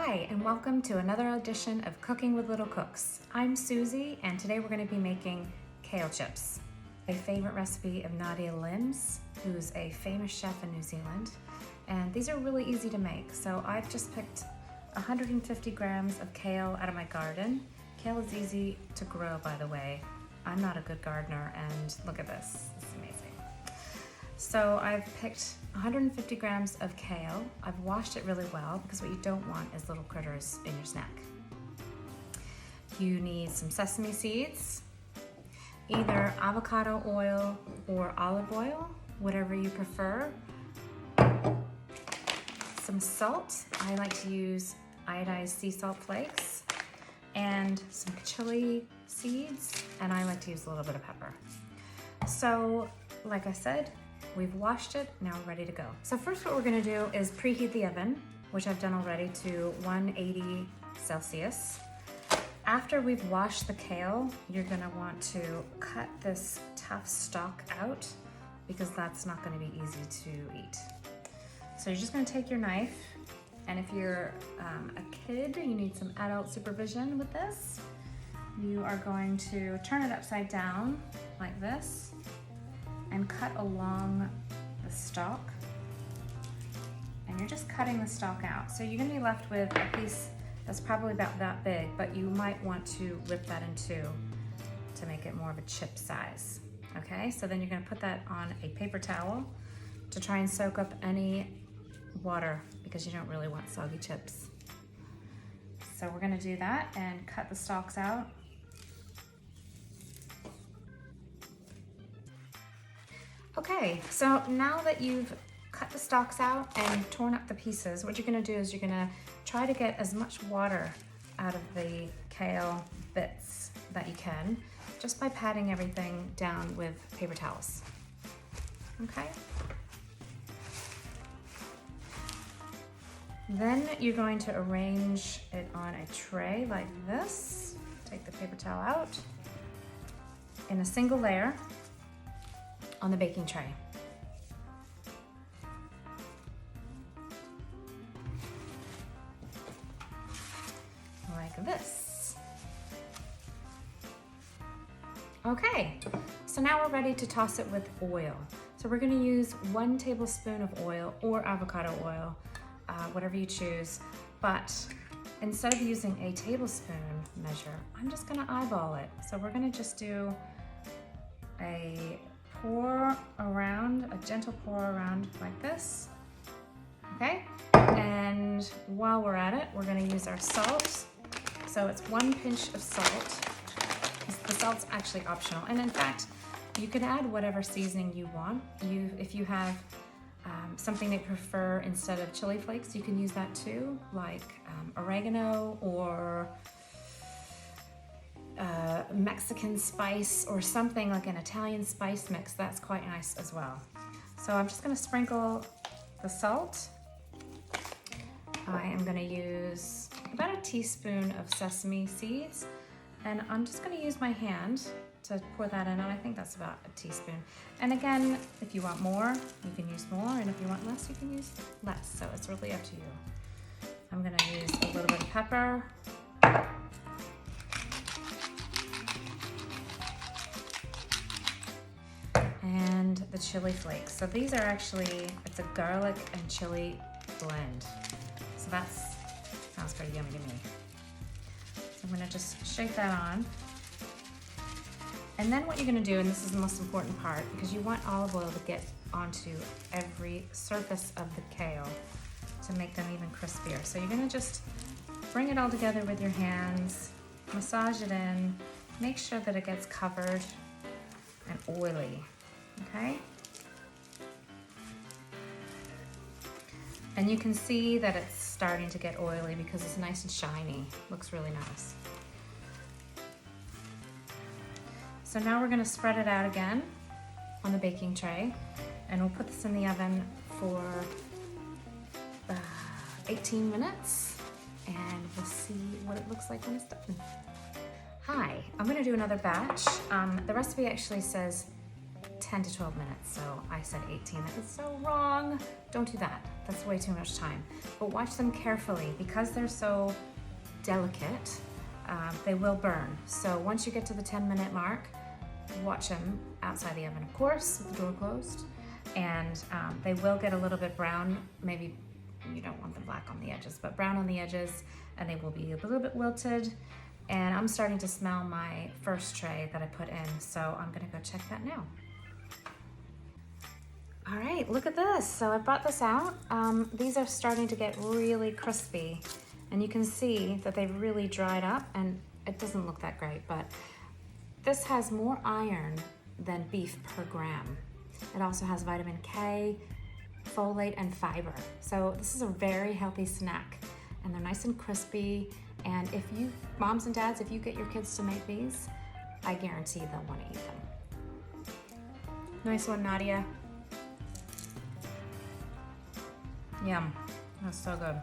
Hi, and welcome to another edition of Cooking with Little Cooks. I'm Susie, and today we're going to be making kale chips, a favorite recipe of Nadia, who's a famous chef in New Zealand. And these are really easy to make. So I've just picked 150 grams of kale out of my garden. Kale is easy to grow, by the way. I'm not a good gardener, and look at this. It's amazing. So I've picked 150 grams of kale. I've washed it really well because what you don't want is little critters in your snack. You need some sesame seeds, either avocado oil or olive oil, whatever you prefer. Some salt. I like to use iodized sea salt flakes, and some chili seeds, and I like to use a little bit of pepper. So, like I said, we've washed it, now we're ready to go. So first what we're gonna do is preheat the oven, which I've done already, to 180 Celsius. After we've washed the kale, you're gonna want to cut this tough stalk out because that's not gonna be easy to eat. So you're just gonna take your knife, and if you're a kid, you need some adult supervision with this. You are going to turn it upside down like this and cut along the stalk. And you're just cutting the stalk out. So you're gonna be left with a piece that's probably about that big, but you might want to rip that in two to make it more of a chip size. Okay, so then you're gonna put that on a paper towel to try and soak up any water because you don't really want soggy chips. So we're gonna do that and cut the stalks out. Okay, so now that you've cut the stalks out and torn up the pieces, what you're gonna do is you're gonna try to get as much water out of the kale bits that you can, just by patting everything down with paper towels. Okay? Then you're going to arrange it on a tray like this. Take the paper towel out in a single layer on the baking tray. Like this. Okay, so now we're ready to toss it with oil. So we're gonna use 1 tablespoon of oil or avocado oil, whatever you choose, but instead of using a tablespoon measure, I'm just gonna eyeball it. So we're gonna just do a pour around, a gentle pour around like this, okay? And while we're at it, we're gonna use our salt. So it's 1 pinch of salt. The salt's actually optional. And in fact, you can add whatever seasoning you want. If you have something that you prefer instead of chili flakes, you can use that too, like oregano or Mexican spice or something like an Italian spice mix. That's quite nice as well. So I'm just gonna sprinkle the salt. I am gonna use about a teaspoon of sesame seeds, and I'm just gonna use my hand to pour that in, and I think that's about a teaspoon. And again, if you want more, you can use more, and if you want less, you can use less. So it's really up to you. I'm gonna use a little bit of pepper. And the chili flakes. So these are actually, it's a garlic and chili blend. So sounds pretty yummy to me. So I'm gonna just shake that on. And then what you're gonna do, and this is the most important part, because you want olive oil to get onto every surface of the kale to make them even crispier. So you're gonna just bring it all together with your hands, massage it in, make sure that it gets covered and oily. Okay? And you can see that it's starting to get oily because it's nice and shiny. Looks really nice. So now we're gonna spread it out again on the baking tray, and we'll put this in the oven for 18 minutes, and we'll see what it looks like when it's done. Hi, I'm gonna do another batch. The recipe actually says 10 to 12 minutes, so I said 18. That is so wrong. Don't do that. That's way too much time. But watch them carefully. Because they're so delicate, they will burn. So once you get to the 10-minute mark, watch them outside the oven, of course, with the door closed. And they will get a little bit brown. Maybe you don't want them black on the edges, but brown on the edges, and they will be a little bit wilted. And I'm starting to smell my first tray that I put in, so I'm gonna go check that now. All right, look at this. So I brought this out. These are starting to get really crispy, and you can see that they've really dried up, and it doesn't look that great, but this has more iron than beef per gram. It also has vitamin K, folate, and fiber. So this is a very healthy snack, and they're nice and crispy. And if you, moms and dads, if you get your kids to make these, I guarantee they'll want to eat them. Nice one, Nadia. Yum, that's so good.